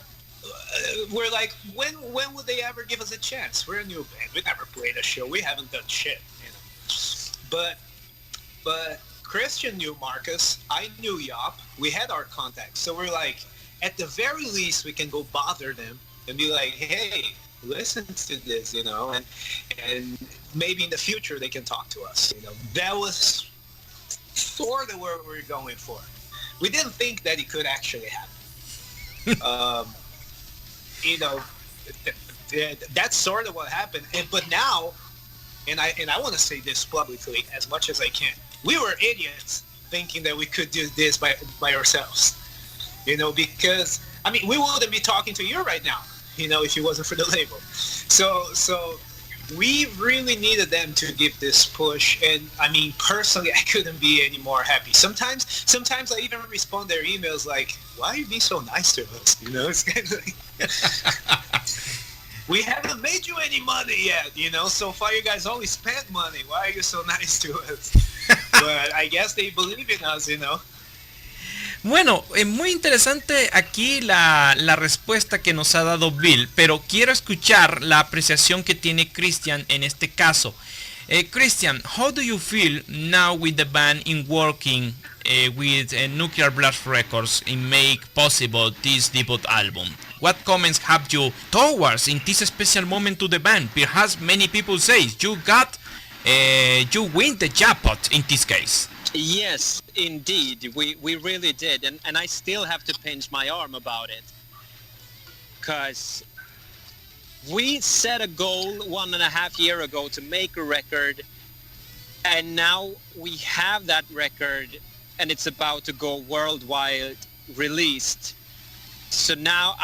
we're like, when would they ever give us a chance? We're a new band. We never played a show. We haven't done shit, you know. But Christian knew Marcus. I knew Yop. We had our contacts. So we're like, at the very least, we can go bother them and be like, hey, listen to this, you know, and maybe in the future they can talk to us, you know. That was sort of where we were going for. We didn't think that it could actually happen. You know, that's sort of what happened. But now, and I want to say this publicly as much as I can, we were idiots thinking that we could do this by ourselves, you know, because, I mean, we wouldn't be talking to you right now, you know, if it wasn't for the label. So we really needed them to give this push, and I mean, personally, I couldn't be any more happy. Sometimes I even respond their emails like, why are you being so nice to us? You know, it's kind of like, we haven't made you any money yet, you know, so far you guys only spent money. Why are you so nice to us? But I guess they believe in us, you know. Bueno, es muy interesante aquí la respuesta que nos ha dado Bill, pero quiero escuchar la apreciación que tiene Christian en este caso. Christian, how do you feel now with the band in working with Nuclear Blast Records in make possible this debut album? What comments have you towards in this special moment to the band? Perhaps many people say you win the jackpot in this case. Yes, indeed, we really did, and I still have to pinch my arm about it, because we set a goal 1.5 years ago to make a record, and now we have that record, and it's about to go worldwide released. So now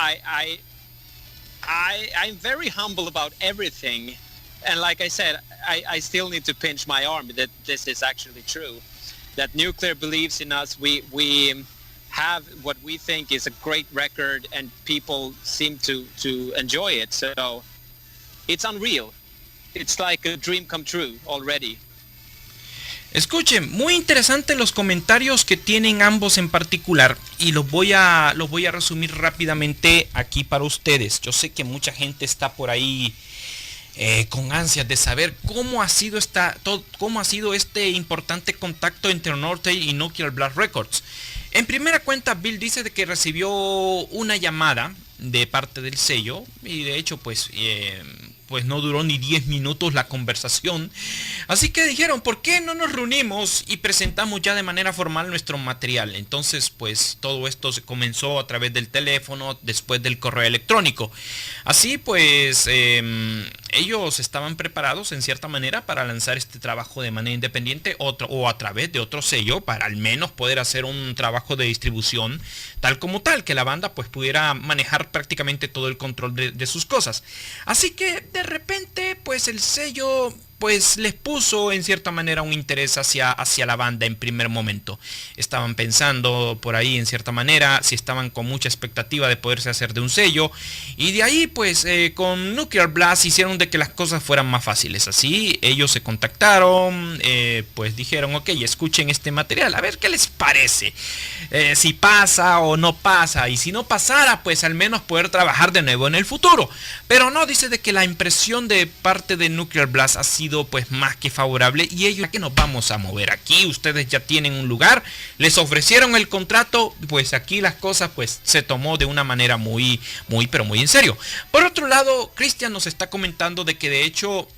I'm very humble about everything, and like I said, I still need to pinch my arm that this is actually true. That Nuclear believes in us. We have what we think is a great record, and people seem to enjoy it. So it's unreal. It's like a dream come true already. Escuchen, muy interesantes los comentarios que tienen ambos en particular, y los voy a resumir rápidamente aquí para ustedes. Yo sé que mucha gente está por ahí con ansias de saber cómo ha sido este importante contacto entre Northtale y Nuclear Blast Records. En primera cuenta, Bill dice de que recibió una llamada de parte del sello, y de hecho pues pues no duró ni 10 minutos la conversación. Así que dijeron, ¿por qué no nos reunimos y presentamos ya de manera formal nuestro material? Entonces, pues todo esto se comenzó a través del teléfono, después del correo electrónico. Así pues, ellos estaban preparados en cierta manera para lanzar este trabajo de manera independiente o a través de otro sello, para al menos poder hacer un trabajo de distribución tal como tal, que la banda pues pudiera manejar prácticamente todo el control de sus cosas. Así que de repente pues el sello pues les puso en cierta manera un interés hacia la banda en primer momento. Estaban pensando por ahí en cierta manera, si estaban con mucha expectativa de poderse hacer de un sello, y de ahí pues con Nuclear Blast hicieron de que las cosas fueran más fáciles. Así ellos se contactaron, pues dijeron, ok, escuchen este material, a ver qué les parece, si pasa o no pasa, y si no pasara pues al menos poder trabajar de nuevo en el futuro. Pero no, dice de que la impresión de parte de Nuclear Blast ha sido pues más que favorable, y ellos, ¿a qué nos vamos a mover? Aquí ustedes ya tienen un lugar, les ofrecieron el contrato, pues aquí las cosas pues se tomó de una manera muy pero muy en serio. Por otro lado, Christian nos está comentando de que de hecho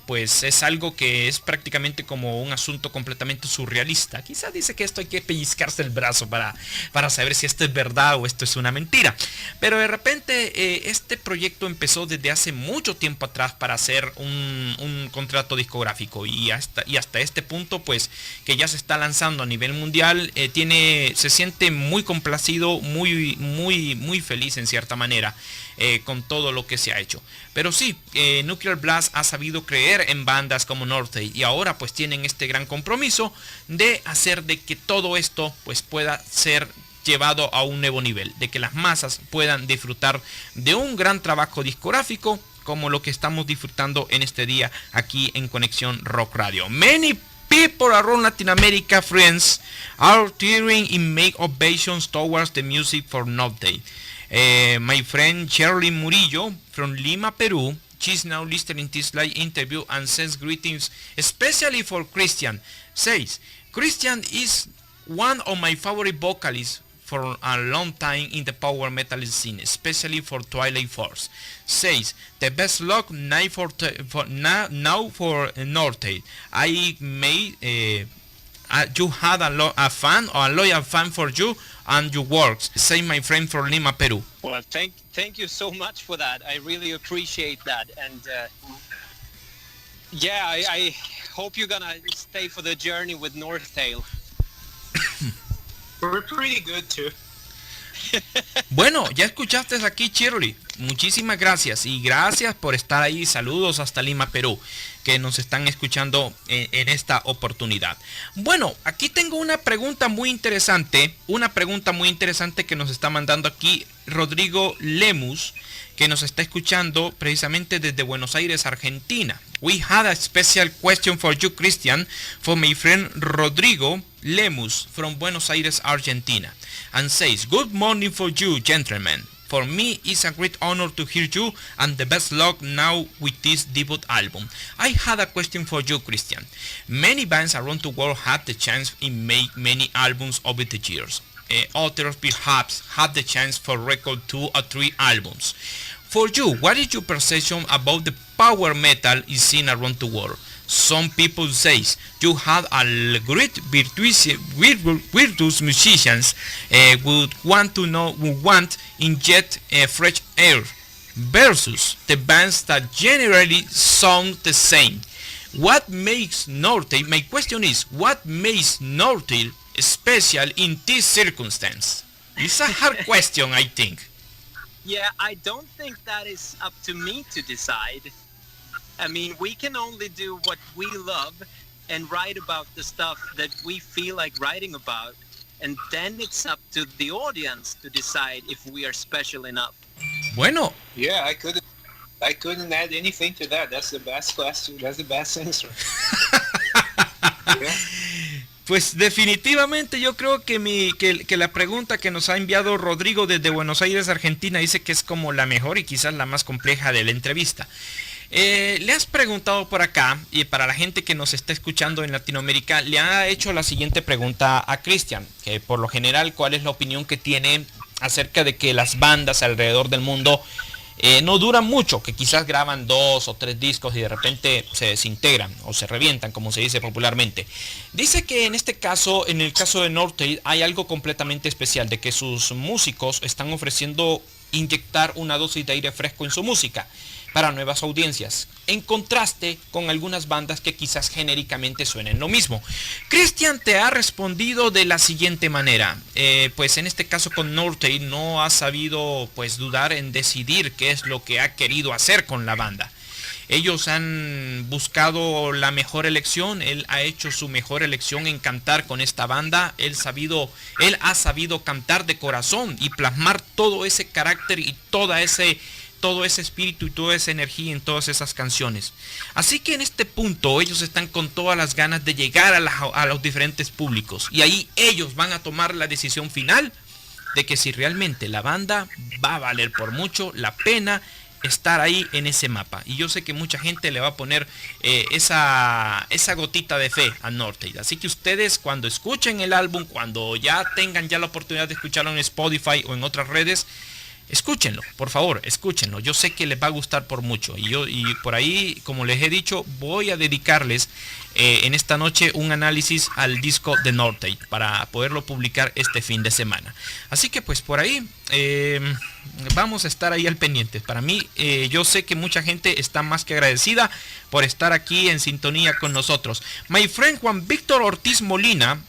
pues es algo que es prácticamente como un asunto completamente surrealista. Quizás dice que esto hay que pellizcarse el brazo para saber si esto es verdad o esto es una mentira, pero de repente este proyecto empezó desde hace mucho tiempo atrás para hacer un contrato discográfico, y hasta este punto pues que ya se está lanzando a nivel mundial, se siente muy complacido, muy feliz en cierta manera con todo lo que se ha hecho. Pero sí, Nuclear Blast ha sabido creer en bandas como Northtale, y ahora pues tienen este gran compromiso de hacer de que todo esto pues pueda ser llevado a un nuevo nivel, de que las masas puedan disfrutar de un gran trabajo discográfico como lo que estamos disfrutando en este día aquí en Conexión Rock Radio. Many people around Latin America, friends, are tearing and make ovations towards the music for Northtale. My friend Shirley Murillo from Lima, Peru, she's now listening to this live interview and sends greetings especially for Christian. Says, Christian is one of my favorite vocalists for a long time in the power metal scene, especially for Twilight Force. Says, the best luck now for Northtale. I may you had a fan or a loyal fan for you and your works. Say, my friend from Lima, Peru. Well, thank you so much for that. I really appreciate that, and yeah, I hope you're gonna stay for the journey with Northtale. We're pretty good too. Bueno, ya escuchaste aquí, Shirley. Muchísimas gracias, y gracias por estar ahí. Saludos hasta Lima, Perú, que nos están escuchando en esta oportunidad. Bueno, aquí tengo una pregunta muy interesante que nos está mandando aquí Rodrigo Lemus, que nos está escuchando precisamente desde Buenos Aires, Argentina. We had a special question for you, Christian, for my friend Rodrigo Lemus from Buenos Aires, Argentina, and says, good morning for you, gentlemen. For me, it's a great honor to hear you, and the best luck now with this debut album. I had a question for you, Christian. Many bands around the world had the chance to make many albums over the years. Others perhaps had the chance for record 2 or 3 albums. For you, what is your perception about the power metal scene around the world? Some people say you had a great virtuous musicians would want inject fresh air versus the bands that generally sound the same. What makes Northtale? My question is, what makes Northtale special in this circumstance? It's a hard question, I think. Yeah, I don't think that is up to me to decide. I mean, we can only do what we love and write about the stuff that we feel like writing about. And then it's up to the audience to decide if we are special enough. Bueno. Yeah, I couldn't add anything to that. That's the best question. That's the best answer. Yeah. Pues definitivamente yo creo que la pregunta que nos ha enviado Rodrigo desde Buenos Aires, Argentina, dice que es como la mejor y quizás la más compleja de la entrevista. Le has preguntado por acá, y para la gente que nos está escuchando en Latinoamérica, le ha hecho la siguiente pregunta a Christian, que por lo general, ¿cuál es la opinión que tiene acerca de que las bandas alrededor del mundo no duran mucho, que quizás graban 2 o 3 discos y de repente se desintegran o se revientan, como se dice popularmente. Dice que en este caso, en el caso de Northtale, hay algo completamente especial, de que sus músicos están ofreciendo inyectar una dosis de aire fresco en su música para nuevas audiencias, en contraste con algunas bandas que quizás genéricamente suenen lo mismo. Christian te ha respondido de la siguiente manera, pues en este caso con Northtale no ha sabido pues dudar en decidir qué es lo que ha querido hacer con la banda. Ellos han buscado la mejor elección, él ha hecho su mejor elección en cantar con esta banda, él ha sabido cantar de corazón y plasmar todo ese carácter y todo ese espíritu y toda esa energía en todas esas canciones. Así que en este punto ellos están con todas las ganas de llegar a los diferentes públicos, y ahí ellos van a tomar la decisión final de que si realmente la banda va a valer por mucho la pena estar ahí en ese mapa. Y yo sé que mucha gente le va a poner esa gotita de fe a Northtale. Así que ustedes, cuando escuchen el álbum, cuando ya tengan la oportunidad de escucharlo en Spotify o en otras redes, escúchenlo, por favor, escúchenlo. Yo sé que les va a gustar por mucho. Y por ahí, como les he dicho, voy a dedicarles en esta noche un análisis al disco de Northtale para poderlo publicar este fin de semana. Así que pues por ahí vamos a estar ahí al pendiente. Para mí, yo sé que mucha gente está más que agradecida por estar aquí en sintonía con nosotros. My friend Juan Víctor Ortiz Molina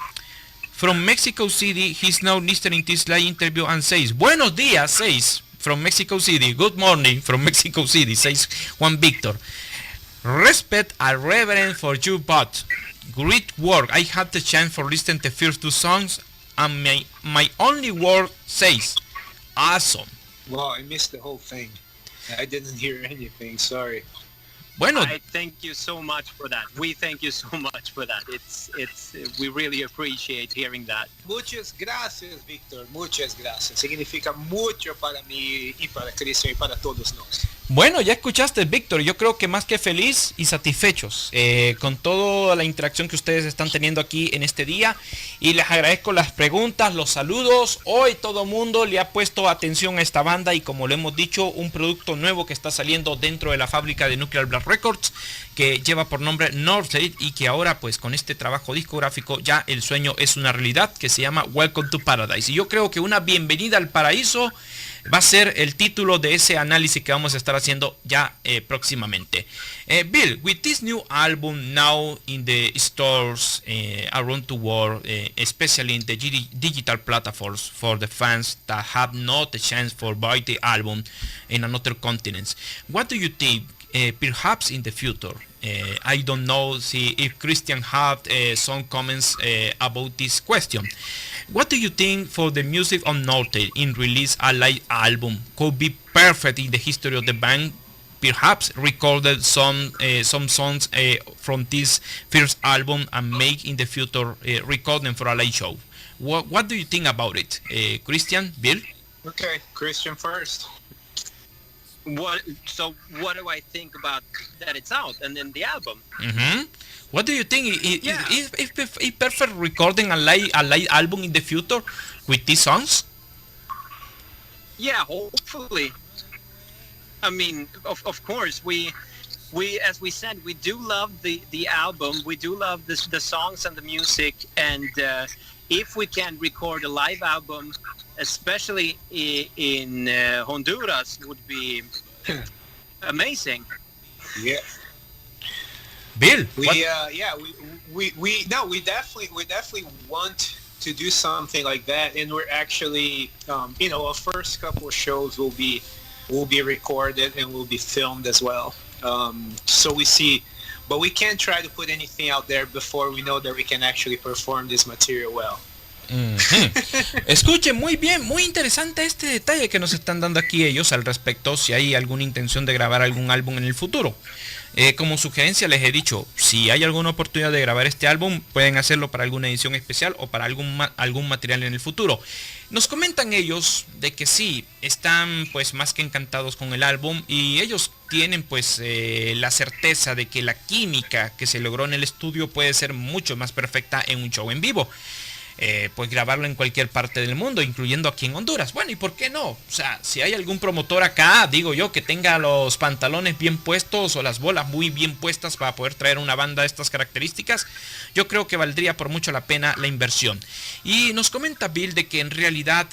from Mexico City, he's now listening to this live interview and says, buenos días, says, from Mexico City. Good morning from Mexico City, says Juan Víctor. Respect and reverence for you both. Great work. I had the chance for listening to the first 2 songs, and my only word says, awesome. Wow, I missed the whole thing. I didn't hear anything, sorry. Bueno, I thank you so much for that. We thank you so much for that. We really appreciate hearing that. Muchas gracias, Víctor. Muchas gracias. Significa mucho para mí y para Christian y para todos nosotros. Bueno, ya escuchaste, Víctor. Yo creo que más que feliz y satisfechos con toda la interacción que ustedes están teniendo aquí en este día. Y les agradezco las preguntas, los saludos. Hoy todo mundo le ha puesto atención a esta banda y, como lo hemos dicho, un producto nuevo que está saliendo dentro de la fábrica de Nuclear Blast Records, que lleva por nombre Northtale, y que ahora pues con este trabajo discográfico ya el sueño es una realidad, que se llama Welcome to Paradise. Y yo creo que una bienvenida al paraíso va a ser el título de ese análisis que vamos a estar haciendo ya próximamente. Bill, with this new album now in the stores around the world, especially in the digital platforms for the fans that have not the chance for buy the album in another continents, what do you think? Perhaps in the future, I don't know if Christian had some comments about this question. What do you think for the music on Northtale in release a live album could be perfect in the history of the band? Perhaps recorded some songs from this first album and make in the future recording for a live show. What do you think about it, Christian, Bill? Okay, Christian first. What do I think about that it's out and then the album? Mm-hmm. What do you think? Is perfect recording a live album in the future with these songs? Yeah, hopefully. I mean, of course, we as we said, we do love the album. We do love the songs and the music, and if we can record a live album, especially in Honduras, would be amazing. Yeah. Bill, we definitely want to do something like that, and we're actually our first couple of shows will be recorded and will be filmed as well. So we see, but we can't try to put anything out there before we know that we can actually perform this material well. Escuchen muy bien, muy interesante este detalle que nos están dando aquí ellos al respecto, si hay alguna intención de grabar algún álbum en el futuro. Como sugerencia les he dicho, si hay alguna oportunidad de grabar este álbum, pueden hacerlo para alguna edición especial o para algún material en el futuro. Nos comentan ellos de que sí, están pues más que encantados con el álbum, y ellos tienen pues la certeza de que la química que se logró en el estudio puede ser mucho más perfecta en un show en vivo. pues grabarlo en cualquier parte del mundo, incluyendo aquí en Honduras. Bueno, ¿y por qué no? O sea, si hay algún promotor acá, digo yo, que tenga los pantalones bien puestos o las bolas muy bien puestas para poder traer una banda de estas características, yo creo que valdría por mucho la pena la inversión. Y nos comenta Bill de que en realidad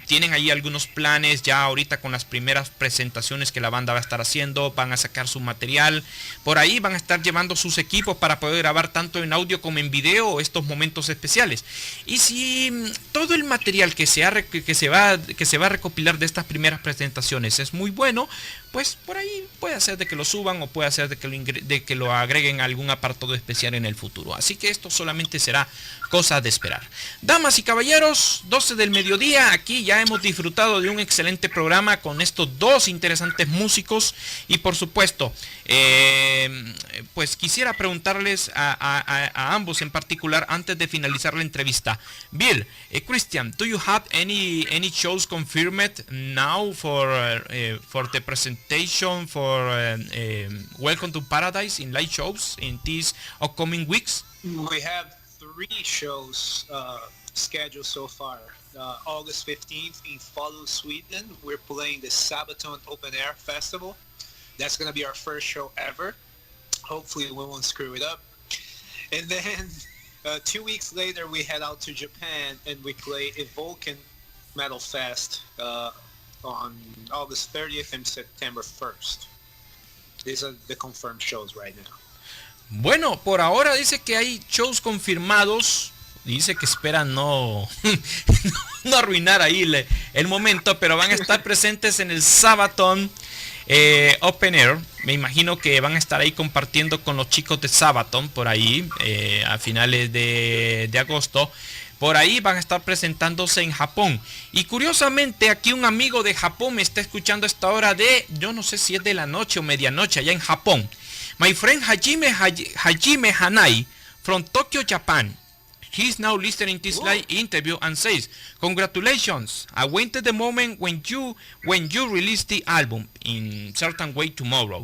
tienen ahí algunos planes ya ahorita con las primeras presentaciones que la banda va a estar haciendo, van a sacar su material, por ahí van a estar llevando sus equipos para poder grabar tanto en audio como en video estos momentos especiales. Y si todo el material que se va a recopilar de estas primeras presentaciones es muy bueno, pues por ahí puede ser de que lo suban o puede ser de que lo agreguen a algún apartado especial en el futuro. Así que esto solamente será cosa de esperar. Damas y caballeros, 12 del mediodía, aquí ya hemos disfrutado de un excelente programa con estos dos interesantes músicos y por supuesto, pues quisiera preguntarles a ambos en particular antes de finalizar la entrevista. Bill, Christian, do you have any shows confirmed now for the presentation for Welcome to Paradise in live shows in these upcoming weeks? We have 3 shows scheduled so far. August 15th in Falun, Sweden, we're playing the Sabaton Open Air Festival. That's going to be our first show ever. Hopefully we won't screw it up. And then 2 weeks later we head out to Japan and we play a Vulcan Metal Fest on August 30th and September 1st. These are the confirmed shows right now. Bueno, por ahora dice que hay shows confirmados. Dice que esperan no arruinar ahí el momento, pero van a estar presentes en el Sabaton Open Air. Me imagino que van a estar ahí compartiendo con los chicos de Sabaton por ahí a finales de agosto. Por ahí van a estar presentándose en Japón. Y curiosamente aquí un amigo de Japón me está escuchando a esta hora yo no sé si es de la noche o medianoche allá en Japón. My friend Hajime Hanai from Tokyo, Japan. He's now listening to this live interview and says, "Congratulations! I waited the moment when you release the album in certain way tomorrow.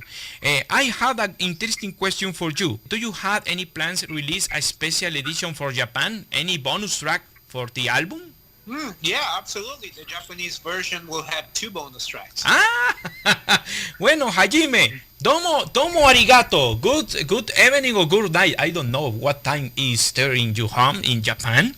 I had an interesting question for you. Do you have any plans to release a special edition for Japan? Any bonus track for the album?" Yeah, absolutely. The Japanese version will have 2 bonus tracks. Bueno, Hajime, domo arigato. Good evening or good night. I don't know what time is there in your home in Japan.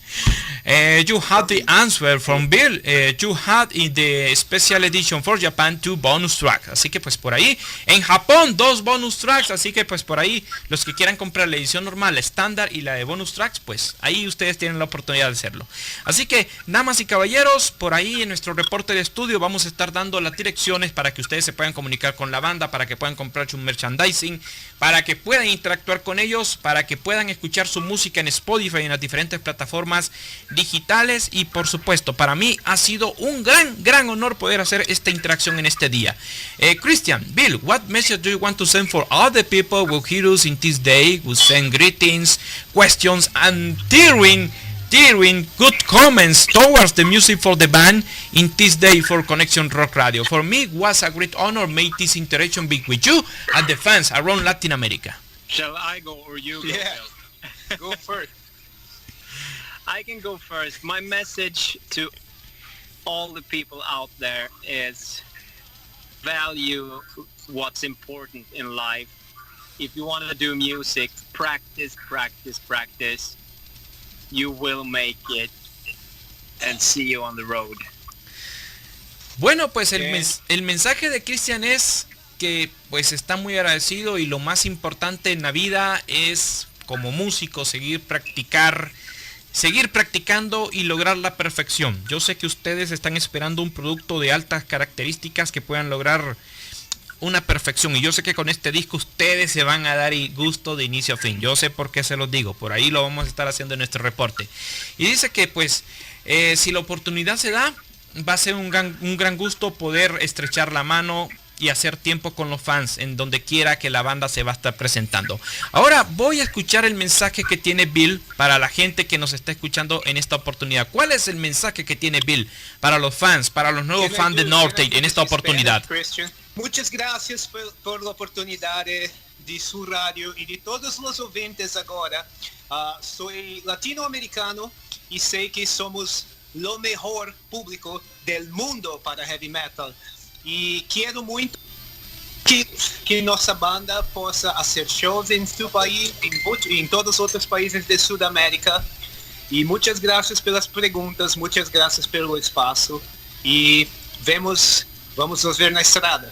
You had the answer from Bill. You had in the special edition for Japan 2 bonus tracks. Así que pues por ahí, en Japón 2 bonus tracks. Así que pues por ahí, los que quieran comprar la edición normal, la estándar y la de bonus tracks, pues ahí ustedes tienen la oportunidad de hacerlo. Así que, damas y caballeros, por ahí en nuestro reporte de estudio vamos a estar dando las direcciones para que ustedes se puedan comunicar con la banda, para que puedan comprar su merchandising, para que puedan interactuar con ellos, para que puedan escuchar su música en Spotify y en las diferentes plataformas digitales. Y por supuesto, para mí ha sido un gran honor poder hacer esta interacción en este día. Christian, Bill, what message do you want to send for all the people who hear us in this day, who send greetings, questions and tearing good comments towards the music for the band in this day for Conexion Rock Radio? For me, it was a great honor make this interaction big with you and the fans around Latin America. Shall I go or you go? Yeah, go first. I can go first. My message to all the people out there is value what's important in life. If you want to do music, practice. You will make it, and see you on the road. Bueno, pues el mensaje de Christian es que pues está muy agradecido y lo más importante en la vida es como músico seguir practicando y lograr la perfección. Yo sé que ustedes están esperando un producto de altas características que puedan lograr una perfección, y yo sé que con este disco ustedes se van a dar gusto de inicio a fin. Yo sé por qué se los digo, por ahí lo vamos a estar haciendo en nuestro reporte. Y dice que pues si la oportunidad se da, va a ser un gran gusto poder estrechar la mano y hacer tiempo con los fans en donde quiera que la banda se va a estar presentando. Ahora voy a escuchar el mensaje que tiene Bill para la gente que nos está escuchando en esta oportunidad. ¿Cuál es el mensaje que tiene Bill para los fans, para los nuevos fans de Northtale en esta oportunidad? Muchas gracias por la oportunidad de de su radio y de todos los oyentes ahora. Soy latinoamericano y sé que somos lo mejor público del mundo para heavy metal. Y quiero mucho que nuestra banda possa hacer shows en su país, en todos los otros países de Sudamérica. Y muchas gracias por las preguntas, muchas gracias por el espacio. Y vamos nos ver na estrada.